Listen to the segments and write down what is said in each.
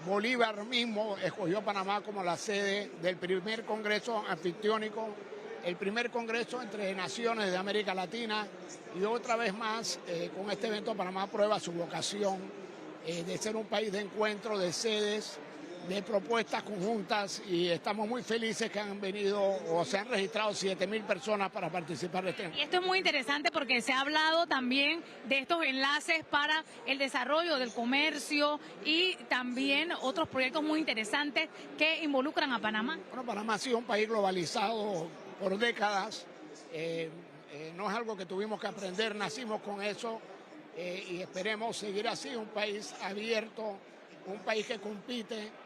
Bolívar mismo escogió Panamá como la sede del primer Congreso anfictiónico, el primer Congreso entre naciones de América Latina, y otra vez más con este evento Panamá prueba su vocación de ser un país de encuentro, de sedes, de propuestas conjuntas, y estamos muy felices que han venido o se han registrado 7.000 personas para participar de este evento. Y esto es muy interesante porque se ha hablado también de estos enlaces para el desarrollo del comercio y también otros proyectos muy interesantes que involucran a Panamá. Bueno, Panamá ha sido un país globalizado por décadas, no es algo que tuvimos que aprender, nacimos con eso y esperemos seguir así, un país abierto, un país que compite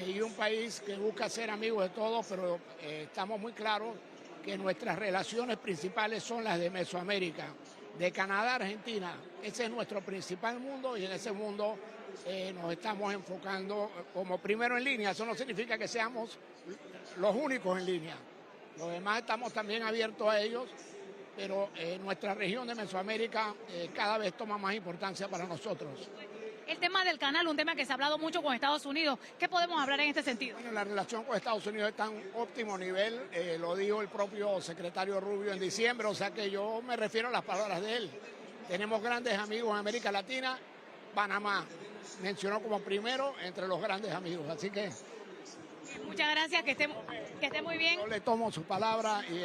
y un país que busca ser amigo de todos, pero estamos muy claros que nuestras relaciones principales son las de Mesoamérica, de Canadá a Argentina. Ese es nuestro principal mundo y en ese mundo nos estamos enfocando como primero en línea. Eso no significa que seamos los únicos en línea. Los demás estamos también abiertos a ellos, pero nuestra región de Mesoamérica cada vez toma más importancia para nosotros. El tema del canal, un tema que se ha hablado mucho con Estados Unidos. ¿Qué podemos hablar en este sentido? Bueno, la relación con Estados Unidos está en óptimo nivel, lo dijo el propio secretario Rubio en diciembre, o sea que yo me refiero a las palabras de él. Tenemos grandes amigos en América Latina, Panamá mencionó como primero entre los grandes amigos, así que... Muchas gracias, que esté muy bien. Yo le tomo su palabra y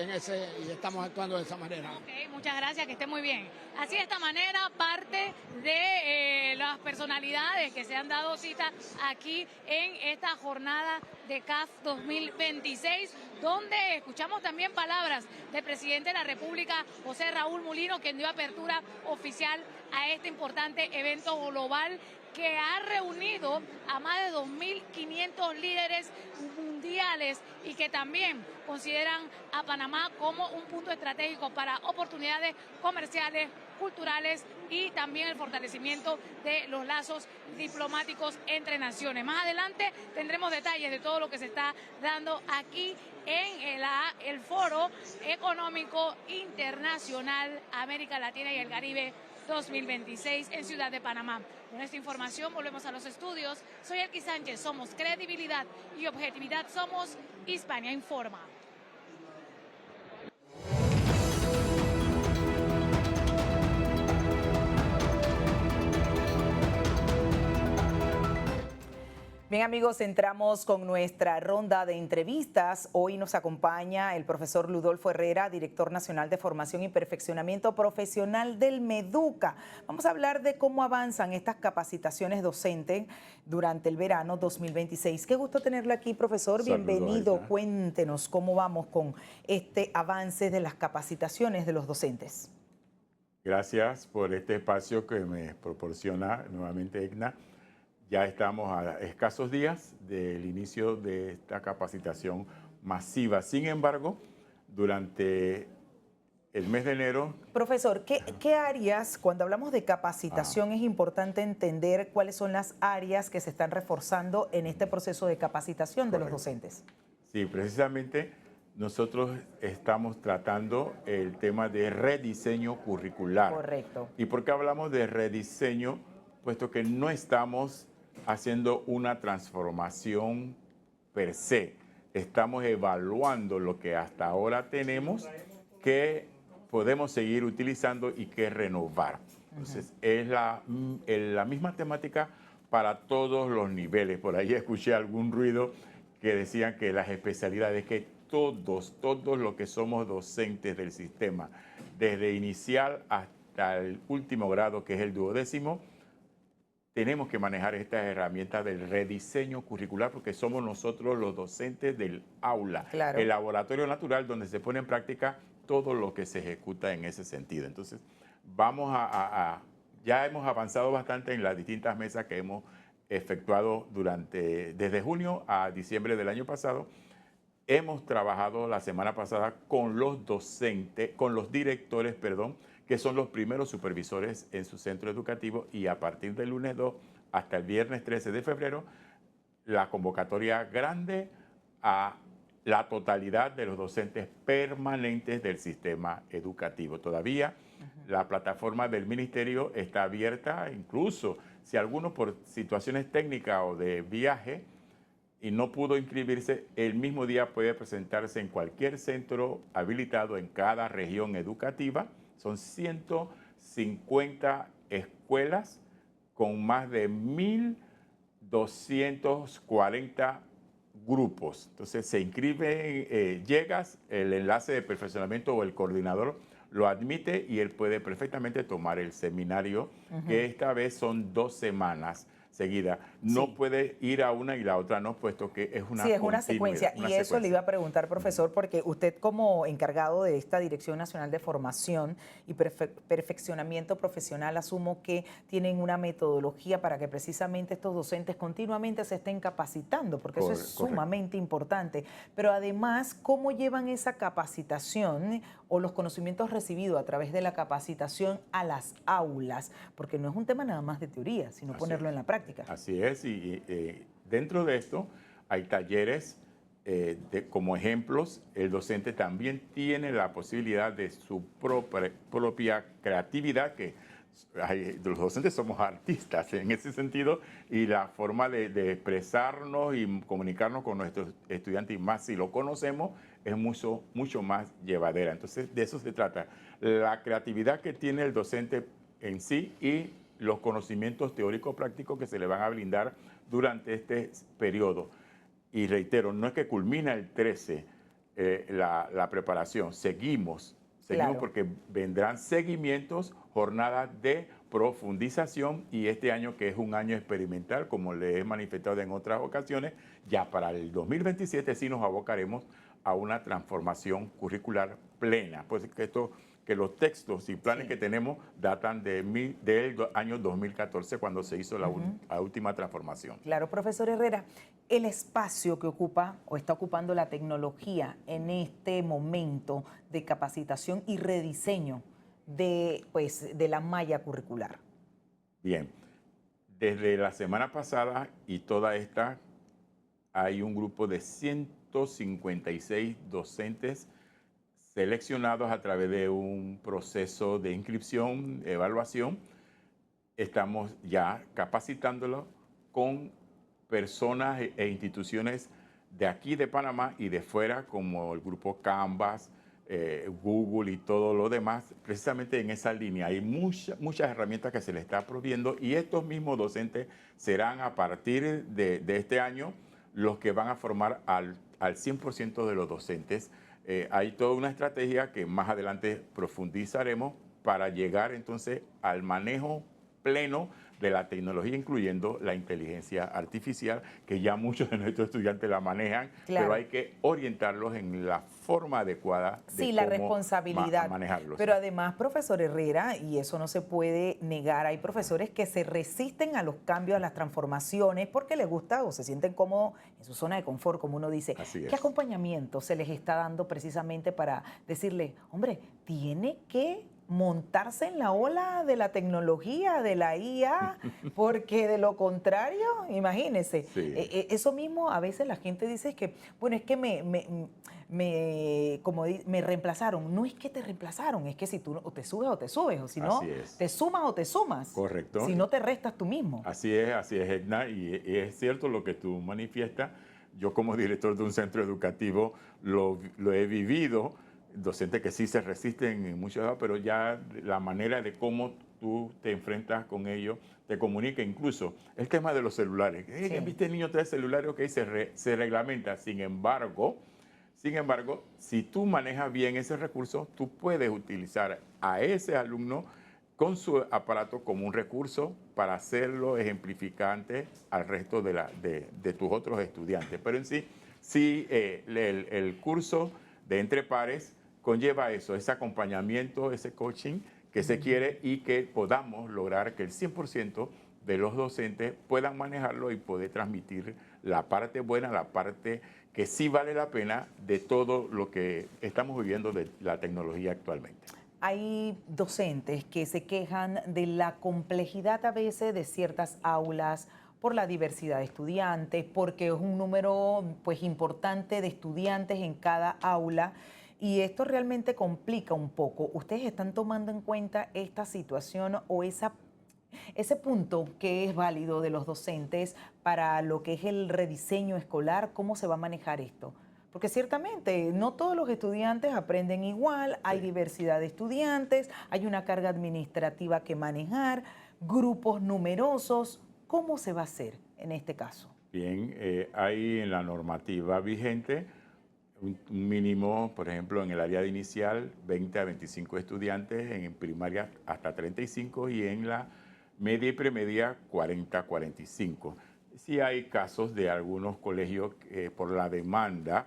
estamos actuando de esa manera. Okay, muchas gracias, que esté muy bien. Así de esta manera, parte de las personalidades que se han dado cita aquí en esta jornada de CAF 2026, donde escuchamos también palabras del presidente de la República, José Raúl Mulino, quien dio apertura oficial a este importante evento global que ha reunido a más de 2.500 líderes mundiales y que también consideran a Panamá como un punto estratégico para oportunidades comerciales, culturales y también el fortalecimiento de los lazos diplomáticos entre naciones. Más adelante tendremos detalles de todo lo que se está dando aquí en el Foro Económico Internacional América Latina y el Caribe 2026 en Ciudad de Panamá. Con esta información volvemos a los estudios. Soy Elki Sánchez, somos credibilidad y objetividad, somos Hispania Informa. Bien amigos, entramos con nuestra ronda de entrevistas. Hoy nos acompaña el profesor Ludolfo Herrera, director nacional de formación y perfeccionamiento profesional del MEDUCA. Vamos a hablar de cómo avanzan estas capacitaciones docentes durante el verano 2026. Qué gusto tenerlo aquí, profesor. Bienvenido. Cuéntenos cómo vamos con este avance de las capacitaciones de los docentes. Gracias por este espacio que me proporciona nuevamente EGNA. Ya estamos a escasos días del inicio de esta capacitación masiva. Sin embargo, durante el mes de enero... Profesor, ¿qué áreas, cuando hablamos de capacitación, es importante entender cuáles son las áreas que se están reforzando en este proceso de capacitación de los docentes? Sí, precisamente nosotros estamos tratando el tema de rediseño curricular. Correcto. ¿Y por qué hablamos de rediseño? Puesto que no estamos haciendo una transformación per se. Estamos evaluando lo que hasta ahora tenemos, que podemos seguir utilizando y que renovar. Entonces, es la misma temática para todos los niveles. Por ahí escuché algún ruido que decían que las especialidades, que todos los que somos docentes del sistema, desde inicial hasta el último grado, que es el 12º, tenemos que manejar estas herramientas del rediseño curricular porque somos nosotros los docentes del aula, claro, el laboratorio natural donde se pone en práctica todo lo que se ejecuta en ese sentido. Entonces, ya hemos avanzado bastante en las distintas mesas que hemos efectuado desde junio a diciembre del año pasado. Hemos trabajado la semana pasada con los docentes, con los directores, que son los primeros supervisores en su centro educativo, y a partir del lunes 2 hasta el viernes 13 de febrero, la convocatoria grande a la totalidad de los docentes permanentes del sistema educativo. Todavía la plataforma del ministerio está abierta, incluso Si alguno por situaciones técnicas o de viaje y no pudo inscribirse, el mismo día puede presentarse en cualquier centro habilitado en cada región educativa. Son 150 escuelas con más de 1.240 grupos. Entonces se inscribe, llegas, el enlace de perfeccionamiento o el coordinador lo admite y él puede perfectamente tomar el seminario, que esta vez son 2 semanas seguidas. No puede ir a una y la otra no, puesto que es una secuencia. Y eso le iba a preguntar, profesor, porque usted como encargado de esta Dirección Nacional de Formación y Perfeccionamiento Profesional, asumo que tienen una metodología para que precisamente estos docentes continuamente se estén capacitando, porque eso es sumamente importante. Pero además, ¿cómo llevan esa capacitación o los conocimientos recibidos a través de la capacitación a las aulas? Porque no es un tema nada más de teoría, sino ponerlo en la práctica. Así es, y dentro de esto hay talleres como ejemplos. El docente también tiene la posibilidad de su propia creatividad, que los docentes somos artistas en ese sentido, y la forma de expresarnos y comunicarnos con nuestros estudiantes, y más si lo conocemos, es mucho más llevadera. Entonces, de eso se trata. La creatividad que tiene el docente en sí y los conocimientos teóricos prácticos que se le van a brindar durante este periodo. Y reitero, no es que culmina el 13 la preparación, seguimos porque vendrán seguimientos, jornadas de profundización, y este año, que es un año experimental, como le he manifestado en otras ocasiones, ya para el 2027 sí nos abocaremos a una transformación curricular plena. Pues que los textos y planes que tenemos datan del año 2014, cuando se hizo la última transformación. Claro, profesor Herrera, el espacio que ocupa o está ocupando la tecnología en este momento de capacitación y rediseño de la malla curricular. Bien, desde la semana pasada y toda esta, hay un grupo de 156 docentes seleccionados a través de un proceso de inscripción, evaluación. Estamos ya capacitándolos con personas e instituciones de aquí de Panamá y de fuera, como el grupo Canvas, Google y todo lo demás, precisamente en esa línea. Hay muchas herramientas que se les está proviendo, y estos mismos docentes serán, a partir de este año, los que van a formar al 100% de los docentes. Hay toda una estrategia que más adelante profundizaremos para llegar entonces al manejo pleno de la tecnología, incluyendo la inteligencia artificial, que ya muchos de nuestros estudiantes la manejan, pero hay que orientarlos en la forma adecuada de la responsabilidad. Manejarlos. Pero además, profesor Herrera, y eso no se puede negar, hay profesores que se resisten a los cambios, a las transformaciones, porque les gusta o se sienten cómodos en su zona de confort, como uno dice. ¿Qué acompañamiento se les está dando precisamente para decirle, hombre, tiene que montarse en la ola de la tecnología, de la IA, porque de lo contrario, imagínense, eso mismo a veces la gente dice que, bueno, es que me reemplazaron. No es que te reemplazaron, es que si tú o te subes o te subes, o si no, te sumas o te sumas. Correcto. Si no, te restas tú mismo. Así es, Edna, y es cierto lo que tú manifiestas. Yo, como director de un centro educativo, lo he vivido. Docentes que sí se resisten en muchos casos, pero ya la manera de cómo tú te enfrentas con ellos te comunica. Incluso el tema de los celulares. ¿Viste el niño trae celulares? Ok, se reglamenta. Sin embargo, si tú manejas bien ese recurso, tú puedes utilizar a ese alumno con su aparato como un recurso para hacerlo ejemplificante al resto de tus otros estudiantes. Pero en sí el curso de Entre Pares conlleva eso, ese acompañamiento, ese coaching que se quiere, y que podamos lograr que el 100% de los docentes puedan manejarlo y poder transmitir la parte buena, la parte que sí vale la pena de todo lo que estamos viviendo de la tecnología actualmente. Hay docentes que se quejan de la complejidad a veces de ciertas aulas, por la diversidad de estudiantes, porque es un número importante de estudiantes en cada aula. Y esto realmente complica un poco. ¿Ustedes están tomando en cuenta esta situación o esa Ese punto que es válido de los docentes para lo que es el rediseño escolar, ¿cómo se va a manejar esto? Porque ciertamente no todos los estudiantes aprenden igual, hay diversidad de estudiantes, hay una carga administrativa que manejar, grupos numerosos. ¿Cómo se va a hacer en este caso? Bien, hay en la normativa vigente un mínimo, por ejemplo, en el área de inicial, 20 a 25 estudiantes, en primaria hasta 35 y en la media y premedia 40 a 45. Sí hay casos de algunos colegios que por la demanda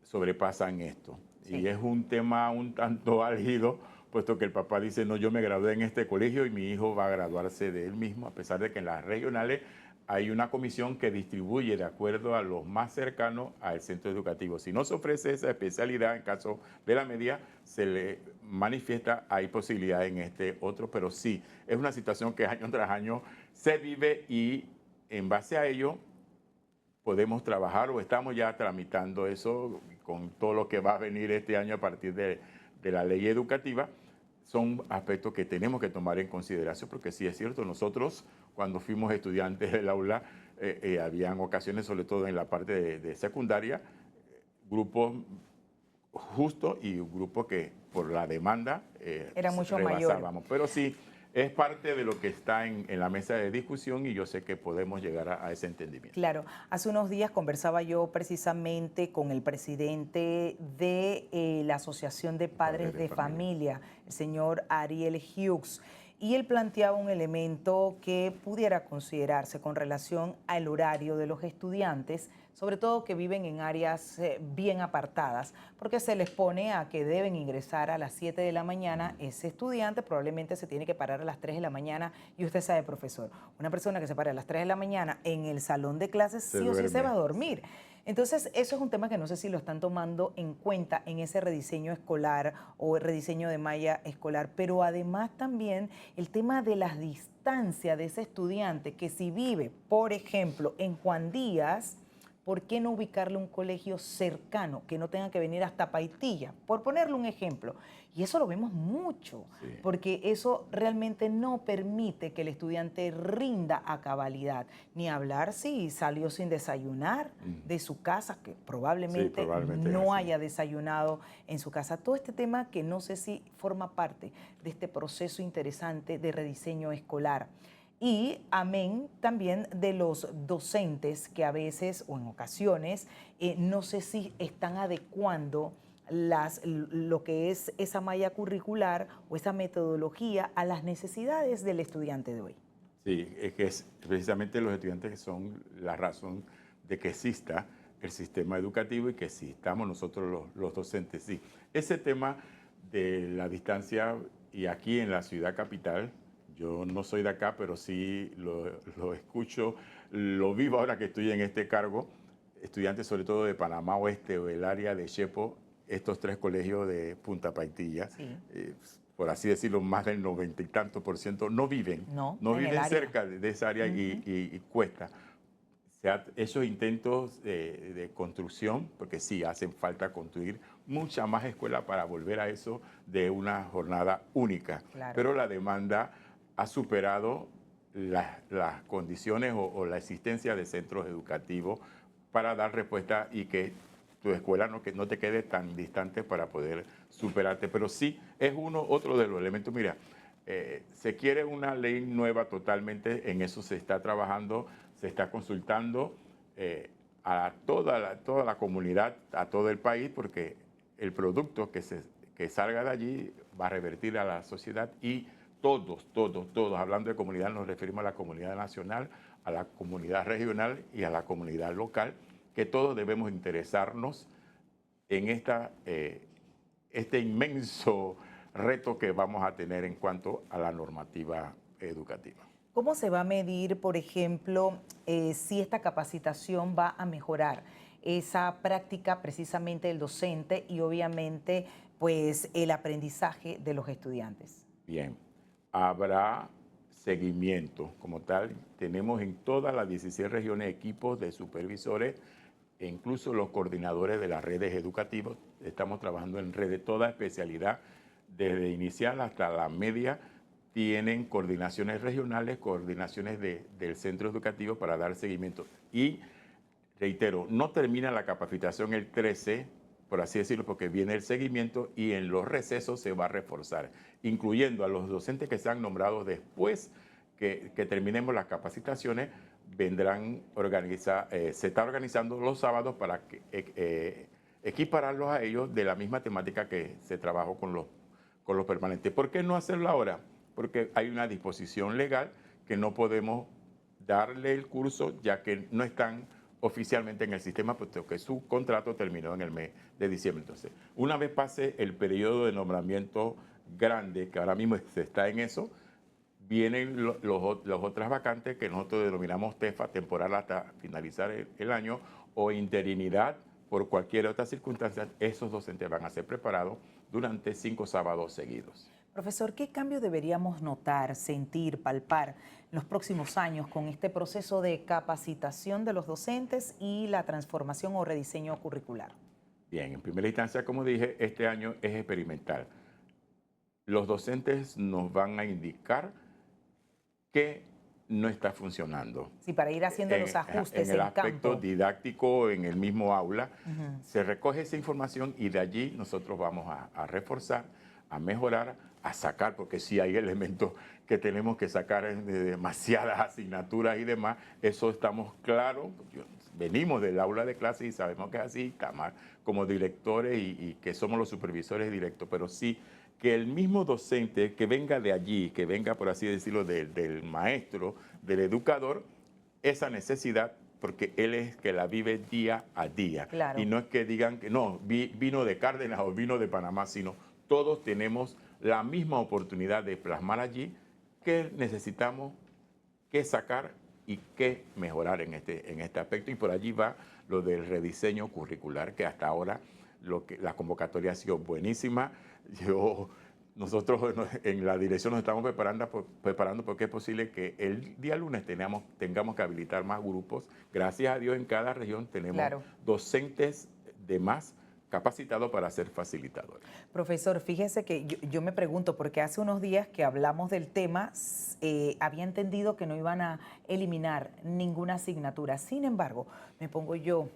sobrepasan esto. Sí. Y es un tema un tanto álgido, puesto que el papá dice, no, yo me gradué en este colegio y mi hijo va a graduarse de él mismo, a pesar de que en las regionales hay una comisión que distribuye de acuerdo a los más cercanos al centro educativo. Si no se ofrece esa especialidad, en caso de la media, se le manifiesta, hay posibilidad en este otro, pero sí, es una situación que año tras año se vive y en base a ello podemos trabajar o estamos ya tramitando eso con todo lo que va a venir este año a partir de la ley educativa. Son aspectos que tenemos que tomar en consideración porque sí es cierto, nosotros cuando fuimos estudiantes del aula habían ocasiones, sobre todo en la parte de secundaria, grupos justos y grupos que por la demanda era mucho rebasábamos. mayor. Pero sí, es parte de lo que está en la mesa de discusión y yo sé que podemos llegar a ese entendimiento. Claro, hace unos días conversaba yo precisamente con el presidente de la Asociación de Padres de Familia, el señor Ariel Hughes, y él planteaba un elemento que pudiera considerarse con relación al horario de los estudiantes, sobre todo que viven en áreas bien apartadas, porque se les pone a que deben ingresar a las 7 de la mañana. Ese estudiante probablemente se tiene que parar a las 3 de la mañana y usted sabe, profesor, una persona que se para a las 3 de la mañana en el salón de clases sí o sí se va a dormir. Entonces, eso es un tema que no sé si lo están tomando en cuenta en ese rediseño escolar o el rediseño de malla escolar, pero además también el tema de las distancias de ese estudiante que si vive, por ejemplo, en Juan Díaz, ¿por qué no ubicarle un colegio cercano que no tenga que venir hasta Paitilla? Por ponerle un ejemplo. Y eso lo vemos mucho, porque eso realmente no permite que el estudiante rinda a cabalidad. Ni hablar si salió sin desayunar de su casa, que probablemente no haya desayunado en su casa. Todo este tema que no sé si forma parte de este proceso interesante de rediseño escolar. Y amén también de los docentes que a veces o en ocasiones no sé si están adecuando lo que es esa malla curricular o esa metodología a las necesidades del estudiante de hoy. Sí, es que precisamente los estudiantes que son la razón de que exista el sistema educativo y que existamos nosotros los docentes. Sí, ese tema de la distancia y aquí en la ciudad capital, yo no soy de acá, pero sí lo escucho, lo vivo ahora que estoy en este cargo, estudiantes sobre todo de Panamá Oeste o el área de Chepo, estos tres colegios de Punta Paitilla, por así decirlo, más del 90 y tanto % no viven, no viven cerca de esa área y cuesta. Esos intentos de construcción, porque sí hacen falta construir mucha más escuela para volver a eso de una jornada única, pero la demanda ha superado las condiciones o la existencia de centros educativos para dar respuesta y que tu escuela no te quede tan distante para poder superarte. Pero sí es otro de los elementos. Mira, se quiere una ley nueva totalmente, en eso se está trabajando, se está consultando a toda la comunidad, a todo el país, porque el producto que salga de allí va a revertir a la sociedad y todos, hablando de comunidad, nos referimos a la comunidad nacional, a la comunidad regional y a la comunidad local, que todos debemos interesarnos en este inmenso reto que vamos a tener en cuanto a la normativa educativa. ¿Cómo se va a medir, por ejemplo, si esta capacitación va a mejorar esa práctica precisamente del docente y obviamente pues el aprendizaje de los estudiantes? Bien, habrá seguimiento como tal. Tenemos en todas las 16 regiones equipos de supervisores e incluso los coordinadores de las redes educativas. Estamos trabajando en redes de toda especialidad, desde inicial hasta la media, tienen coordinaciones regionales, coordinaciones del centro educativo para dar seguimiento. Y reitero, no termina la capacitación el 13, por así decirlo, porque viene el seguimiento y en los recesos se va a reforzar, incluyendo a los docentes que sean nombrados después que terminemos las capacitaciones, vendrán se está organizando los sábados para equipararlos a ellos de la misma temática que se trabajó con los permanentes. ¿Por qué no hacerlo ahora? Porque hay una disposición legal que no podemos darle el curso ya que no están oficialmente en el sistema, puesto que su contrato terminó en el mes de diciembre. Entonces, una vez pase el periodo de nombramiento grande, que ahora mismo se está en eso, vienen los otras vacantes que nosotros denominamos TEFA, temporal hasta finalizar el año, o interinidad por cualquier otra circunstancia. Esos docentes van a ser preparados durante 5 sábados seguidos. Profesor, ¿qué cambio deberíamos notar, sentir, palpar en los próximos años con este proceso de capacitación de los docentes y la transformación o rediseño curricular? Bien, en primera instancia, como dije, este año es experimental. Los docentes nos van a indicar qué no está funcionando. Sí, para ir haciendo los ajustes en el campo. aspecto didáctico, en el mismo aula, se recoge esa información y de allí nosotros vamos a reforzar, a mejorar, a sacar, porque sí hay elementos que tenemos que sacar de demasiadas asignaturas y demás. Eso estamos claros. Venimos del aula de clase y sabemos que es así, como directores y que somos los supervisores directos, pero sí que el mismo docente que venga de allí, que venga, por así decirlo, del maestro, del educador, esa necesidad, porque él es que la vive día a día. Claro. Y no es que digan que no, vino de Cárdenas o vino de Panamá, sino todos tenemos la misma oportunidad de plasmar allí qué necesitamos, qué sacar y qué mejorar en este aspecto. Y por allí va lo del rediseño curricular, que hasta ahora la convocatoria ha sido buenísima. Nosotros en la dirección nos estamos preparando porque es posible que el día lunes tengamos que habilitar más grupos. Gracias a Dios en cada región tenemos docentes de más capacitados para ser facilitadores. Profesor, fíjese que yo me pregunto, porque hace unos días que hablamos del tema, había entendido que no iban a eliminar ninguna asignatura. Sin embargo, me pongo yo,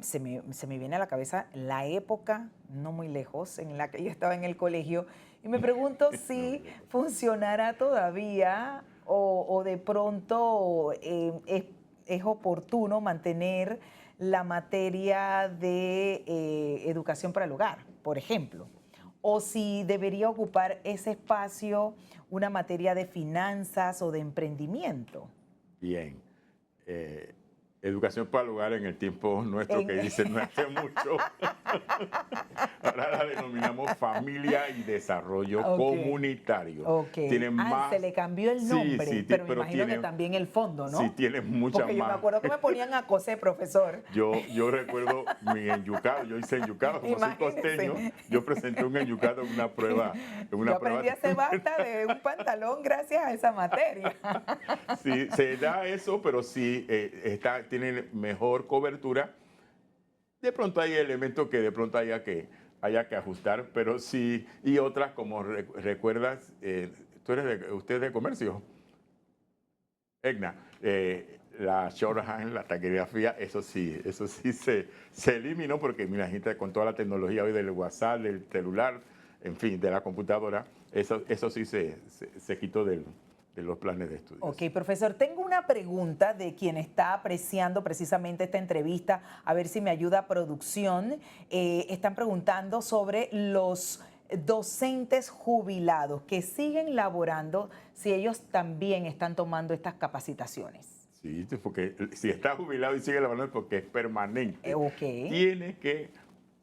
se me viene a la cabeza la época, no muy lejos, en la que yo estaba en el colegio, y me pregunto si funcionará todavía o de pronto es oportuno mantener la materia de educación para el hogar, por ejemplo, o si debería ocupar ese espacio una materia de finanzas o de emprendimiento. Bien. Educación para el hogar en el tiempo nuestro que dicen no hace mucho. Ahora la denominamos familia y desarrollo comunitario. Tiene más, se le cambió el nombre, sí, pero me imagino que también el fondo, ¿no? Sí, tiene mucha más. Porque yo me acuerdo que me ponían a coser, profesor. Yo recuerdo mi enyucado, yo hice enyucado, como soy costeño, yo presenté un enyucado en una prueba. Yo aprendí a hacer basta de un pantalón gracias a esa materia. Sí, se da eso, pero sí tiene mejor cobertura. De pronto hay elementos que de pronto haya que ajustar, pero sí, y otras como recuerdas, usted es de comercio, Egna, la shorthand, la taquigrafía, eso sí se eliminó porque mira, gente con toda la tecnología hoy del WhatsApp, del celular, en fin, de la computadora, eso sí se quitó de los planes de estudios. Ok, profesor, tengo una pregunta de quien está apreciando precisamente esta entrevista, a ver si me ayuda producción. Están preguntando sobre los docentes jubilados que siguen laborando, si ellos también están tomando estas capacitaciones. Sí, porque si está jubilado y sigue laborando es porque es permanente. Tiene que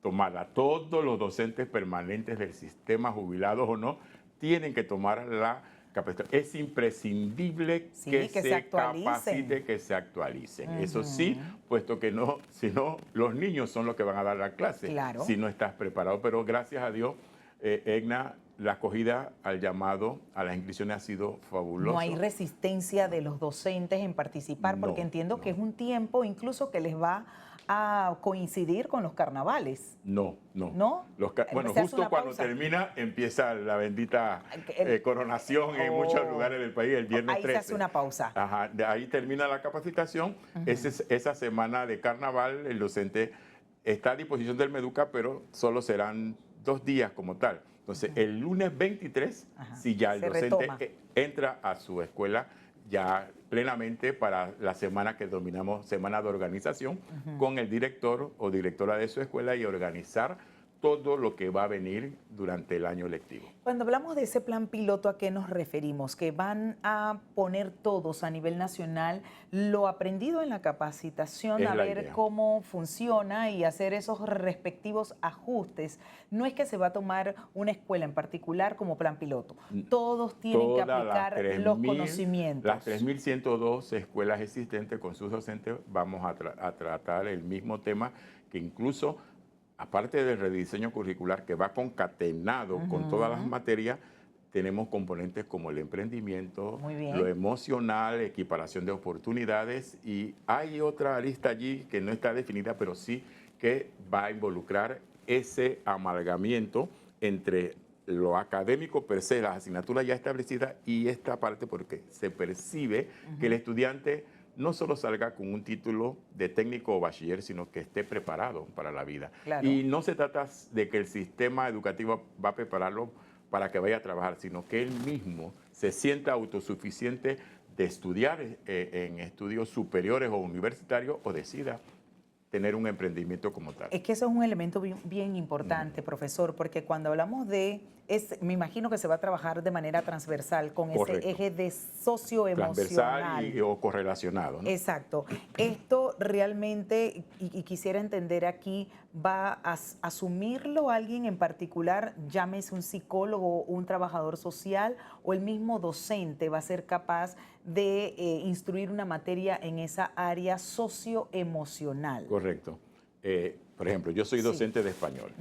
tomarla. Todos los docentes permanentes del sistema, jubilados o no, tienen que tomar la capacitación. Es imprescindible que se capaciten, que se actualicen. Eso sí, puesto que no, si no, los niños son los que van a dar la clase, si no estás preparado. Pero gracias a Dios, Egna, la acogida al llamado, a las inscripciones ha sido fabulosa. No hay resistencia de los docentes en participar, porque entiendo que es un tiempo incluso que les va a coincidir con los carnavales. No. ¿No? Bueno, Se hace justo una cuando pausa. termina, empieza la bendita coronación en muchos lugares del país el viernes Ahí 13. se hace una pausa. Ajá, de ahí termina la capacitación. Esa semana de carnaval, el docente está a disposición del Meduca, pero solo serán 2 días como tal. Entonces, el lunes 23, si ya el Se docente retoma. entra a su escuela ya plenamente para la semana que dominamos semana de organización con el director o directora de su escuela y organizar todo lo que va a venir durante el año lectivo. Cuando hablamos de ese plan piloto, ¿a qué nos referimos? ¿Que van a poner todos a nivel nacional lo aprendido en la capacitación, Es a la ver idea. cómo funciona y hacer esos respectivos ajustes? No es que se va a tomar una escuela en particular como plan piloto. Todos tienen que aplicar los conocimientos. Las 3.102 escuelas existentes con sus docentes vamos a tratar el mismo tema que incluso, aparte del rediseño curricular que va concatenado con todas las materias, tenemos componentes como el emprendimiento, lo emocional, equiparación de oportunidades, y hay otra lista allí que no está definida, pero sí que va a involucrar ese amalgamiento entre lo académico per se, las asignaturas ya establecidas, y esta parte porque se percibe que el estudiante no solo salga con un título de técnico o bachiller, sino que esté preparado para la vida. Claro. Y no se trata de que el sistema educativo va a prepararlo para que vaya a trabajar, sino que él mismo se sienta autosuficiente de estudiar en estudios superiores o universitarios o decida tener un emprendimiento como tal. Es que eso es un elemento bien importante, profesor, porque cuando hablamos de, me imagino que se va a trabajar de manera transversal con ese eje de socioemocional. Transversal o correlacionado, ¿no? Exacto. Esto realmente, y quisiera entender aquí, ¿va a asumirlo alguien en particular, llámese un psicólogo, un trabajador social, o el mismo docente va a ser capaz de instruir una materia en esa área socioemocional? Correcto. Por ejemplo, yo soy docente de español.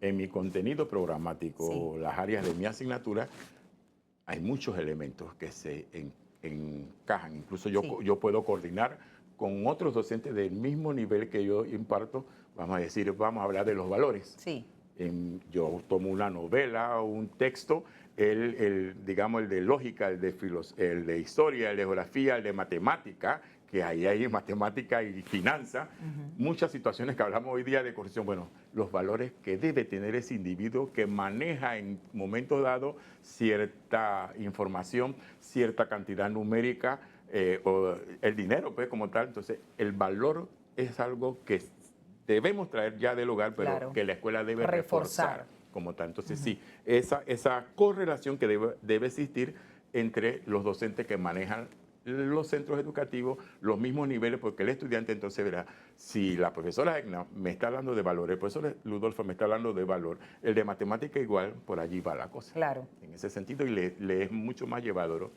En mi contenido programático, las áreas de mi asignatura, hay muchos elementos que se encajan. Incluso yo puedo coordinar con otros docentes del mismo nivel que yo imparto. Vamos a decir, vamos a hablar de los valores. Sí. Yo tomo una novela o un texto, digamos, el de lógica, el de historia, el de geografía, el de matemática, que ahí hay matemática y finanza, muchas situaciones que hablamos hoy día de corrección. Bueno, los valores que debe tener ese individuo que maneja en momentos dados cierta información, cierta cantidad numérica, o el dinero, pues, como tal. Entonces, el valor es algo que debemos traer ya del hogar, pero que la escuela debe reforzar como tal. Entonces, sí, esa correlación que debe existir entre los docentes que manejan los centros educativos, los mismos niveles, porque el estudiante entonces verá, si la profesora Egna me está hablando de valor, el profesor Ludolfo me está hablando de valor, el de matemática igual, por allí va la cosa. Claro. En ese sentido, y le es mucho más llevadero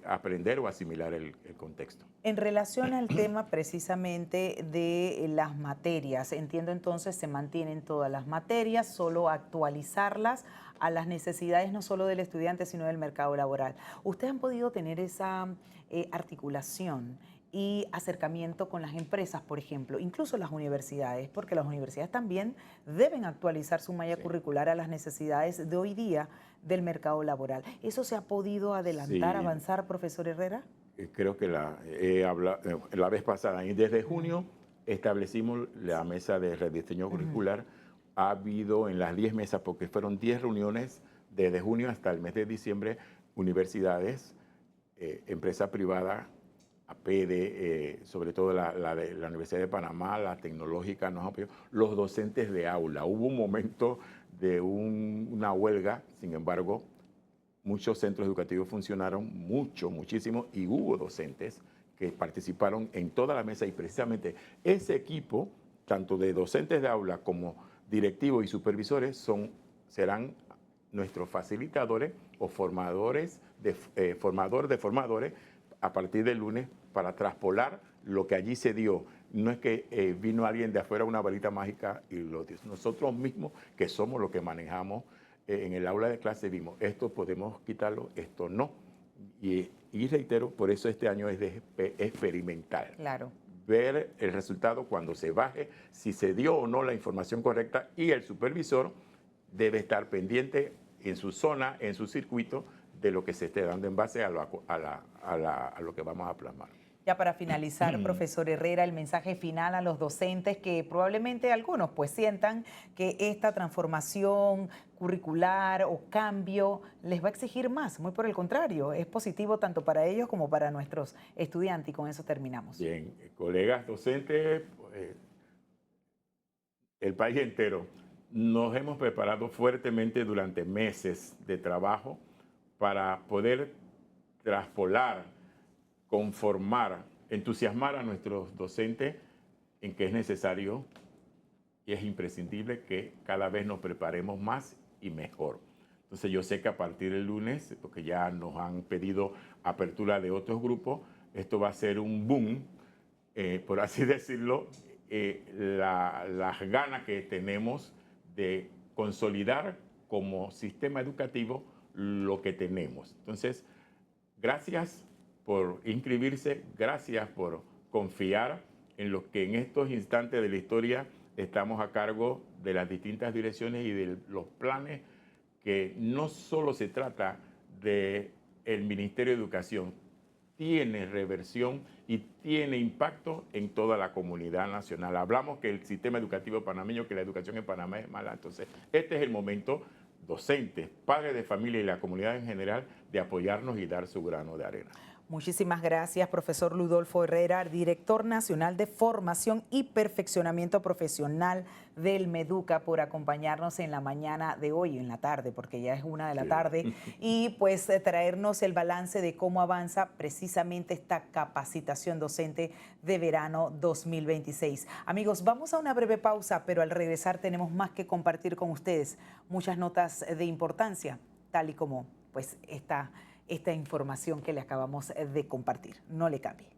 aprender o asimilar el contexto. En relación al tema precisamente de las materias, entiendo entonces se mantienen todas las materias, solo actualizarlas a las necesidades no solo del estudiante, sino del mercado laboral. ¿Ustedes han podido tener esa articulación y acercamiento con las empresas, por ejemplo, incluso las universidades, porque las universidades también deben actualizar su malla curricular a las necesidades de hoy día del mercado laboral? ¿Eso se ha podido adelantar, avanzar, profesor Herrera? Creo que la vez pasada, y desde junio establecimos la mesa de rediseño curricular. Ha habido en las 10 mesas, porque fueron 10 reuniones desde junio hasta el mes de diciembre, universidades, empresa privada, APEDE, sobre todo la Universidad de Panamá, la tecnológica, nos apoyó, los docentes de aula. Hubo un momento de una huelga, sin embargo, muchos centros educativos funcionaron muchísimo, y hubo docentes que participaron en toda la mesa, y precisamente ese equipo, tanto de docentes de aula como directivos y supervisores, serán nuestros facilitadores o formadores de formadores a partir del lunes, para traspolar lo que allí se dio. No es que vino alguien de afuera, una varita mágica, y lo dio. Nosotros mismos, que somos los que manejamos en el aula de clase, vimos, esto podemos quitarlo, esto no. Y reitero, por eso este año es experimental. Claro. ver el resultado cuando se baje, si se dio o no la información correcta, y el supervisor debe estar pendiente en su zona, en su circuito, de lo que se esté dando en base a lo que vamos a plasmar. Ya para finalizar, profesor Herrera, el mensaje final a los docentes que probablemente algunos pues sientan que esta transformación curricular o cambio les va a exigir más. Muy por el contrario, es positivo tanto para ellos como para nuestros estudiantes, y con eso terminamos. Bien, colegas docentes, el país entero, nos hemos preparado fuertemente durante meses de trabajo para poder traspolar, conformar, entusiasmar a nuestros docentes en que es necesario y es imprescindible que cada vez nos preparemos más y mejor. Entonces yo sé que a partir del lunes, porque ya nos han pedido apertura de otros grupos, esto va a ser un boom, por así decirlo, las ganas que tenemos de consolidar como sistema educativo lo que tenemos. Entonces, gracias por inscribirse, gracias por confiar en lo que en estos instantes de la historia estamos a cargo de las distintas direcciones y de los planes, que no solo se trata del Ministerio de Educación, tiene reversión y tiene impacto en toda la comunidad nacional. Hablamos que el sistema educativo panameño, que la educación en Panamá es mala, entonces este es el momento, docentes, padres de familia y la comunidad en general, de apoyarnos y dar su grano de arena. Muchísimas gracias, profesor Ludolfo Herrera, director nacional de Formación y Perfeccionamiento Profesional del MEDUCA, por acompañarnos en la mañana de hoy, en la tarde, porque ya es 1 de la tarde, y pues traernos el balance de cómo avanza precisamente esta capacitación docente de verano 2026. Amigos, vamos a una breve pausa, pero al regresar tenemos más que compartir con ustedes, muchas notas de importancia, tal y como pues esta información que le acabamos de compartir. No le cambie.